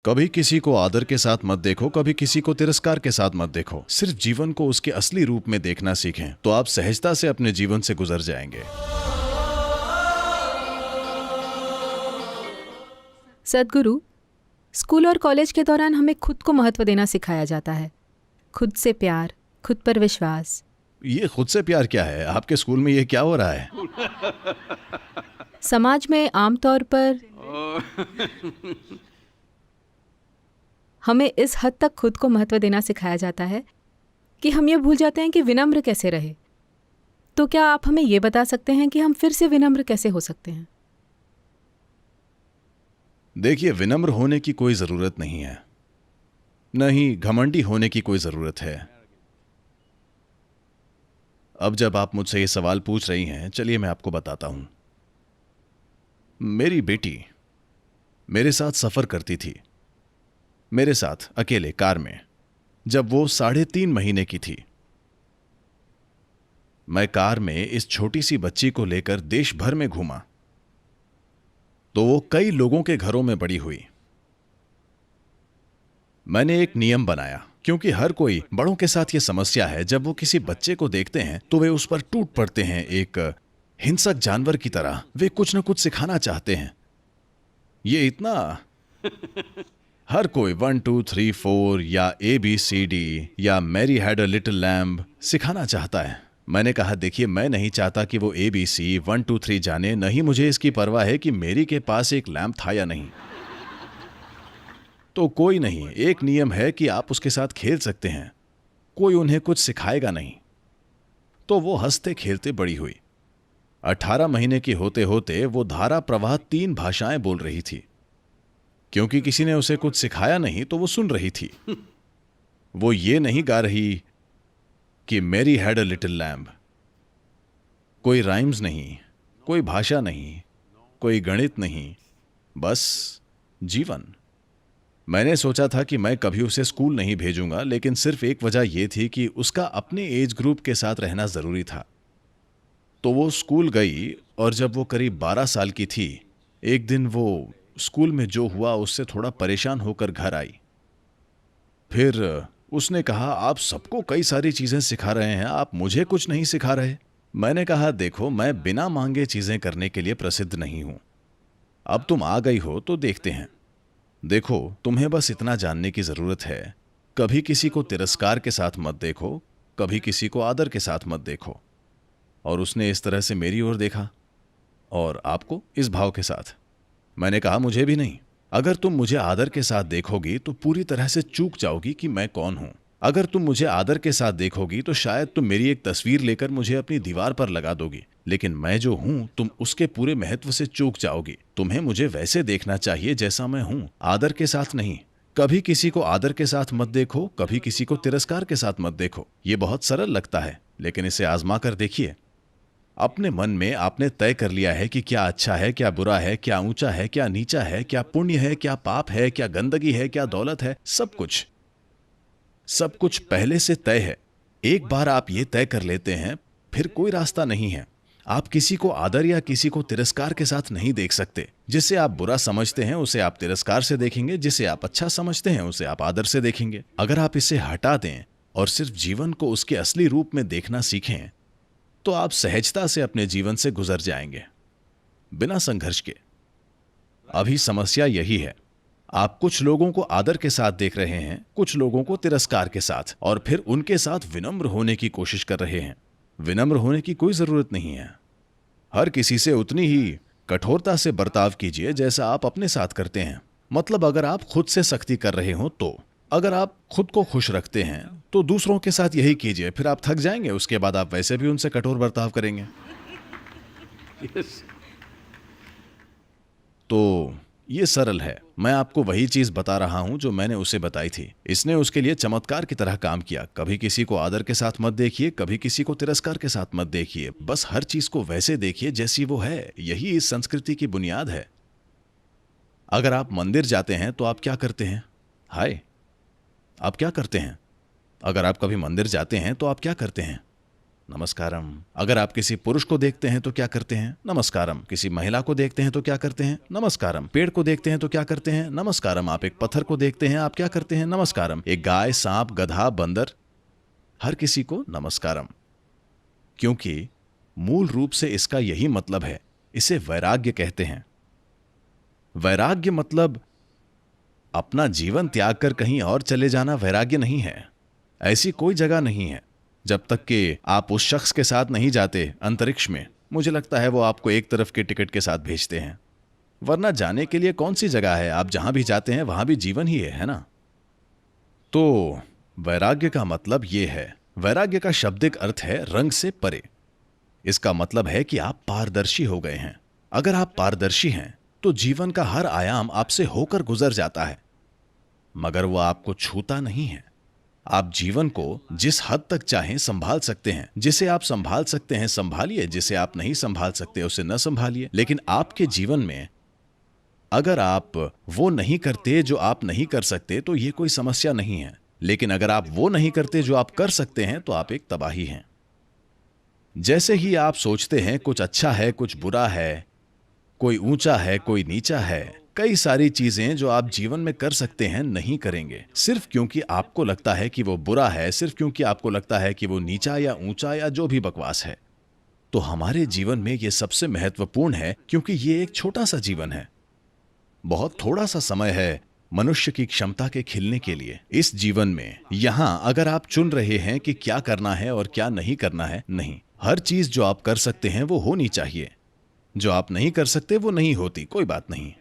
कभी किसी को आदर के साथ मत देखो, कभी किसी को तिरस्कार के साथ मत देखो। सिर्फ जीवन को उसके असली रूप में देखना सीखें तो आप सहजता से अपने जीवन से गुजर जाएंगे। सद्गुरु, स्कूल और कॉलेज के दौरान हमें खुद को महत्व देना सिखाया जाता है। खुद से प्यार, खुद पर विश्वास। ये खुद से प्यार क्या है? आपके स्कूल में ये क्या हो रहा है? समाज में आमतौर पर हमें इस हद तक खुद को महत्व देना सिखाया जाता है कि हम ये भूल जाते हैं कि विनम्र कैसे रहे। तो क्या आप हमें ये बता सकते हैं कि हम फिर से विनम्र कैसे हो सकते हैं? देखिए, विनम्र होने की कोई जरूरत नहीं है, न ही घमंडी होने की कोई जरूरत है। अब जब आप मुझसे ये सवाल पूछ रही हैं, चलिए मैं आपको बताता हूं। मेरी बेटी मेरे साथ सफर करती थी, मेरे साथ अकेले कार में, जब वो 3.5 महीने की थी। मैं कार में इस छोटी सी बच्ची को लेकर देश भर में घूमा तो वो कई लोगों के घरों में बड़ी हुई। मैंने एक नियम बनाया, क्योंकि हर कोई बड़ों के साथ ये समस्या है, जब वो किसी बच्चे को देखते हैं तो वे उस पर टूट पड़ते हैं। एक हिंसक जानवर की तरह वे कुछ न कुछ सिखाना चाहते हैं। ये इतना हर कोई 1 2 3 4 या ABCD या Mary had a little lamb सिखाना चाहता है। मैंने कहा, देखिए, मैं नहीं चाहता कि वो ABC 1 2 3 जाने, नहीं मुझे इसकी परवाह है कि मेरी के पास एक लैम्प था या नहीं। तो कोई नहीं, एक नियम है कि आप उसके साथ खेल सकते हैं, कोई उन्हें कुछ सिखाएगा नहीं। तो वो हंसते खेलते बड़ी हुई। 18 महीने की होते होते वो धारा प्रवाह 3 भाषाएं बोल रही थी। क्योंकि किसी ने उसे कुछ सिखाया नहीं तो वो सुन रही थी। वो ये नहीं गा रही कि Mary had a little lamb. कोई राइम्स नहीं, कोई भाषा नहीं, कोई गणित नहीं, बस जीवन। मैंने सोचा था कि मैं कभी उसे स्कूल नहीं भेजूंगा, लेकिन सिर्फ एक वजह यह थी कि उसका अपने एज ग्रुप के साथ रहना जरूरी था। तो वो स्कूल गई और जब वो करीब 12 साल की थी, एक दिन वो स्कूल में जो हुआ उससे थोड़ा परेशान होकर घर आई। फिर उसने कहा, आप सबको कई सारी चीजें सिखा रहे हैं, आप मुझे कुछ नहीं सिखा रहे। मैंने कहा, देखो, मैं बिना मांगे चीजें करने के लिए प्रसिद्ध नहीं हूं। अब तुम आ गई हो तो देखते हैं। देखो, तुम्हें बस इतना जानने की जरूरत है, कभी किसी को तिरस्कार के साथ मत देखो, कभी किसी को आदर के साथ मत देखो। और उसने इस तरह से मेरी ओर देखा और आपको इस भाव के साथ। मैंने कहा, मुझे भी नहीं। अगर तुम मुझे आदर के साथ देखोगी तो पूरी तरह से चूक जाओगी कि मैं कौन हूं। अगर तुम मुझे आदर के साथ देखोगी तो शायद तुम मेरी एक तस्वीर लेकर मुझे अपनी दीवार पर लगा दोगी, लेकिन मैं जो हूं तुम उसके पूरे महत्व से चूक जाओगी। तुम्हें मुझे वैसे देखना चाहिए जैसा मैं हूं, आदर के साथ नहीं। कभी किसी को आदर के साथ मत देखो, कभी किसी को तिरस्कार के साथ मत देखो। ये बहुत सरल लगता है, लेकिन इसे आजमा कर देखिए। अपने मन में आपने तय कर लिया है कि क्या अच्छा है, क्या बुरा है, क्या ऊंचा है, क्या नीचा है, क्या पुण्य है, क्या पाप है, क्या गंदगी है, क्या दौलत है। सब कुछ पहले से तय है। एक बार आप ये तय कर लेते हैं, फिर कोई रास्ता नहीं है। आप किसी को आदर या किसी को तिरस्कार के साथ नहीं देख सकते। जिसे आप बुरा समझते हैं उसे आप तिरस्कार से देखेंगे, जिसे आप अच्छा समझते हैं उसे आप आदर से देखेंगे। अगर आप इसे हटा दें और सिर्फ जीवन को उसके असली रूप में देखना सीखें तो आप सहजता से अपने जीवन से गुजर जाएंगे, बिना संघर्ष के। अभी समस्या यही है, आप कुछ लोगों को आदर के साथ देख रहे हैं, कुछ लोगों को तिरस्कार के साथ, और फिर उनके साथ विनम्र होने की कोशिश कर रहे हैं। विनम्र होने की कोई जरूरत नहीं है। हर किसी से उतनी ही कठोरता से बर्ताव कीजिए जैसा आप अपने साथ करते हैं। मतलब अगर आप खुद से सख्ती कर रहे हो तो, अगर आप खुद को खुश रखते हैं तो दूसरों के साथ यही कीजिए। फिर आप थक जाएंगे, उसके बाद आप वैसे भी उनसे कठोर बर्ताव करेंगे। तो ये सरल है। मैं आपको वही चीज बता रहा हूं जो मैंने उसे बताई थी। इसने उसके लिए चमत्कार की तरह काम किया। कभी किसी को आदर के साथ मत देखिए, कभी किसी को तिरस्कार के साथ मत देखिए। बस हर चीज को वैसे देखिए जैसी वो है। यही इस संस्कृति की बुनियाद है। अगर आप मंदिर जाते हैं तो आप क्या करते हैं? हाय, आप क्या करते हैं? अगर आप कभी मंदिर जाते हैं तो आप क्या करते हैं? नमस्कारम। अगर आप किसी पुरुष को देखते हैं तो क्या करते हैं? नमस्कारम। किसी महिला को देखते हैं तो क्या करते हैं? नमस्कारम। पेड़ को देखते हैं तो क्या करते हैं? नमस्कारम। आप एक पत्थर को देखते हैं, आप क्या करते हैं? नमस्कारम। एक गाय, सांप, गधा, बंदर, हर किसी को नमस्कारम। क्योंकि मूल रूप से इसका यही मतलब है। इसे वैराग्य कहते हैं। वैराग्य मतलब अपना जीवन त्याग कर कहीं और चले जाना वैराग्य नहीं है। ऐसी कोई जगह नहीं है जब तक कि आप उस शख्स के साथ नहीं जाते अंतरिक्ष में। मुझे लगता है वो आपको एक तरफ के टिकट के साथ भेजते हैं, वरना जाने के लिए कौन सी जगह है? आप जहां भी जाते हैं वहां भी जीवन ही है ना? तो वैराग्य का मतलब ये है। वैराग्य का शाब्दिक अर्थ है रंग से परे। इसका मतलब है कि आप पारदर्शी हो गए हैं। अगर आप पारदर्शी हैं तो जीवन का हर आयाम आपसे होकर गुजर जाता है, मगर वो आपको छूता नहीं है। आप जीवन को जिस हद तक चाहें संभाल सकते हैं। जिसे आप संभाल सकते हैं संभालिए, जिसे आप नहीं संभाल सकते उसे न संभालिए। लेकिन आपके जीवन में अगर आप वो नहीं करते जो आप नहीं कर सकते तो ये कोई समस्या नहीं है। लेकिन अगर आप वो नहीं करते जो आप कर सकते हैं तो आप एक तबाही हैं। जैसे ही आप सोचते हैं कुछ अच्छा है, कुछ बुरा है, कोई ऊंचा है, कोई नीचा है, कई सारी चीजें जो आप जीवन में कर सकते हैं नहीं करेंगे, सिर्फ क्योंकि आपको लगता है कि वो बुरा है, सिर्फ क्योंकि आपको लगता है कि वो नीचा या ऊंचा या जो भी बकवास है। तो हमारे जीवन में ये सबसे महत्वपूर्ण है, क्योंकि ये एक छोटा सा जीवन है। बहुत थोड़ा सा समय है मनुष्य की क्षमता के खिलने के लिए इस जीवन में। यहां अगर आप चुन रहे हैं कि क्या करना है और क्या नहीं करना है, नहीं, हर चीज जो आप कर सकते हैं वो होनी चाहिए। जो आप नहीं कर सकते वो नहीं होती, कोई बात नहीं।